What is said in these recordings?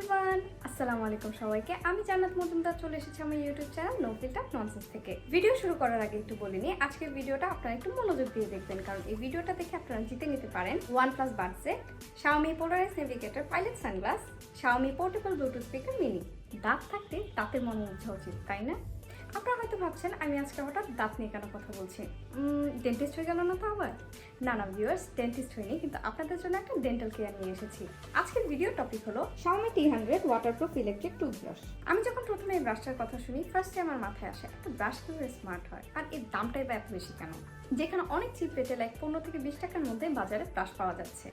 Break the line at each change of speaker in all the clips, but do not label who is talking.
Everyone, আসসালামু আলাইকুম সবাইকে। আমি জান্নাত মজুমদার চলে এসেছি আমার YouTube channel no filter nonsense থেকে। ভিডিও শুরু করার আগে একটু বলে নিই, আজকের ভিডিওটা আপনারা একটু মনোযোগ দিয়ে দেখবেন, কারণ এই ভিডিওটা দেখে আপনারা জিতে নিতে পারেন OnePlus Buds set, Xiaomi polarise navigator pilot sunglass, Xiaomi portable Bluetooth speaker mini. দাঁত থাকতে দাঁতের মনে বোঝা উচিত, তাই না? আপনারা হয়তো ভাবছেন আমি আজকে হঠাৎ দাঁত নিয়ে কেন কথা বলছি, ডেন্টিস্ট হয়ে গেল না তো আবার? না ভিউয়ার্স, ডেন্টিস্ট হয়নি, কিন্তু আপনাদের জন্য একটা ডেন্টাল কেয়ার নিয়ে এসেছি। আজকের ভিডিও টপিক হলো Xiaomi T100 waterproof electric toothbrush. আমি যখন প্রথমে এই ব্রাশটার কথা শুনি, ফার্স্টে আমার মাথায় আসে একটা ব্রাশ কিভাবে স্মার্ট হয়, আর এর দামটাই বা এত বেশি কেন, যেখানে অনেক চিপ রেটে লাইক 15 থেকে 20 টাকার মধ্যে বাজারে ব্রাশ পাওয়া যাচ্ছে।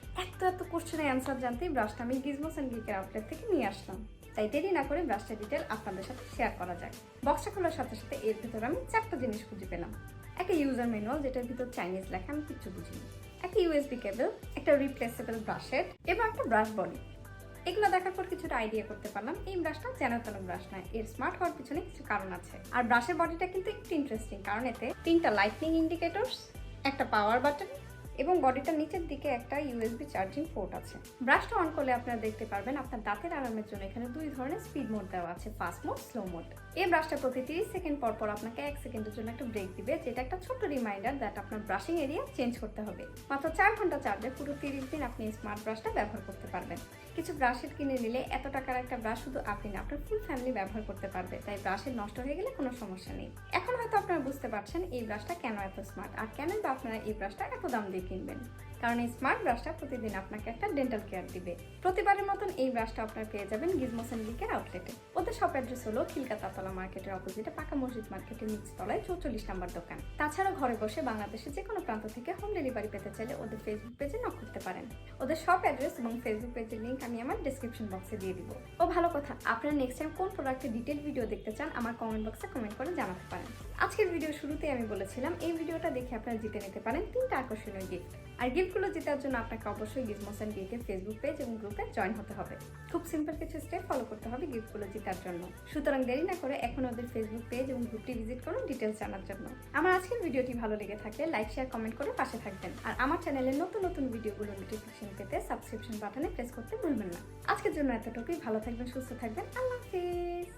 এত কোশ্চেনের অ্যান্সার জানতেই ব্রাশটা আমি গিজমোস গিকের আউটলেট থেকে নিয়ে আসলাম। তাই দেরি না করে ব্রাশটার ডিটেল আপনাদের সাথে শেয়ার করা যাক। বক্সটা খোলার সাথে সাথে এর ভিতরে আমি 4টা জিনিস খুঁজে পেলাম। একটা ইউজার ম্যানুয়াল, যেটার ভিতর চাইনিজ লেখা, আমি কিচ্ছু বুঝিনি। একটা ইউএসবি কেবল, একটা রিপ্লেসেবল ব্রাশ হেড এবং একটা ব্রাশ বডি। এগুলো দেখার পর কিছুটা আইডিয়া করতে পারলাম এই ব্রাশটা যেন তেন ব্রাশ নয়, এর স্মার্ট হওয়ার পিছনে কিছু কারণ আছে। আর ব্রাশের বডিটা কিন্তু একটু ইন্টারেস্টিং, কারণ এতে 3টা লাইটনিং ইন্ডিকেটরস, একটা পাওয়ার বাটন এবং বডিটার নিচের দিকে একটা ইউএসবি চার্জিং পোর্ট আছে। ব্রাশটা অন করলে আপনারা দেখতে পারবেন আপনার দাঁতের আরামের জন্য এখানে 2 ধরনের স্পিড মোড দেওয়া আছে, ফাস্ট মোড, স্লো মোড। এই ব্রাশটা প্রতি 30 সেকেন্ড পর পর আপনাকে 1 সেকেন্ডের জন্য একটা ব্রেক দিবে, যেটা একটা ছোট্ট রিমাইন্ডার দ্যাট আপনার ব্রাশিং এরিয়া চেঞ্জ করতে হবে। মাত্র 4 ঘন্টা চার্জে পুরো 30 দিন আপনি স্মার্ট ব্রাশটা ব্যবহার করতে পারবেন। কিছু ব্রাশের কিনে নিলে এত টাকার একটা ব্রাশ শুধু আপনি না, আপনার ফুল ফ্যামিলি ব্যবহার করতে পারবে, তাই ব্রাশের নষ্ট হয়ে গেলে কোনো সমস্যা নেই। এখন হয়তো আপনারা বুঝতে পারছেন এই ব্রাশটা কেন এত স্মার্ট, আর কেন বা আপনারা এই ব্রাশটা এত দাম দিয়ে কিনবেন। কারণ এই স্মার্ট ব্রাশটা প্রতিদিন আপনাকে একটা ডেন্টাল কেয়ার দিবে। প্রতিবারের মতন এই ব্রাশটা আপনারা পেয়ে যাবেন গিজমোস গিকের আউটলেটে। ওদের শপ অ্যাড্রেস হলো খিলগাঁও তালতলা মার্কেটের অপোজিটে পাকা মসজিদ মার্কেটের নিচতলায় 44 নম্বর দোকান। তাছাড়া ঘরে বসে বাংলাদেশের যে কোনো প্রান্ত থেকে হোম ডেলিভারি পেতে চাইলে ওদের ফেসবুক পেজে নক করতে পারেন। ওদের শপ অ্যাড্রেস এবং ফেসবুক পেজের লিঙ্ক আমি আমার ডেসক্রিপশন বক্সে দিয়ে দিব। ও ভালো কথা, আপনারা নেক্সট টাইম কোন প্রোডাক্টের ডিটেল ভিডিও দেখতে চান আমার কমেন্ট বক্সে কমেন্ট করে জানাতে পারেন। আজকের ভিডিও শুরুতেই আমি বলেছিলাম এই ভিডিওটা দেখে আপনারা জিতে নিতে পারেন 3টা আকর্ষণীয় গিফট। আর গিফটগুলো জেতার জন্য আপনাকে অবশ্যই গিজমোস গিকের ফেসবুক পেজ এবং গ্রুপে জয়েন হতে হবে। খুব সিম্পল কিছু স্টেপ ফলো করতে হবে গিফটগুলো জেতার জন্য। সুতরাং দেরি না করে এখন ওদের ফেসবুক পেজ এবং গ্রুপটি ভিজিট করুন ডিটেলস জানার জন্য। আমার আজকের ভিডিওটি ভালো লেগে থাকলে লাইক, শেয়ার, কমেন্ট করে পাশে থাকবেন। আর আমার চ্যানেলের নতুন ভিডিওগুলো নোটিফিকেশন পেতে সাবস্ক্রিপশন বাটনে প্রেস করতে ভুলবেন না। আজকের জন্য এতটুকুই। ভালো থাকবেন, সুস্থ থাকবেন, আল্লাহ হাফেজ।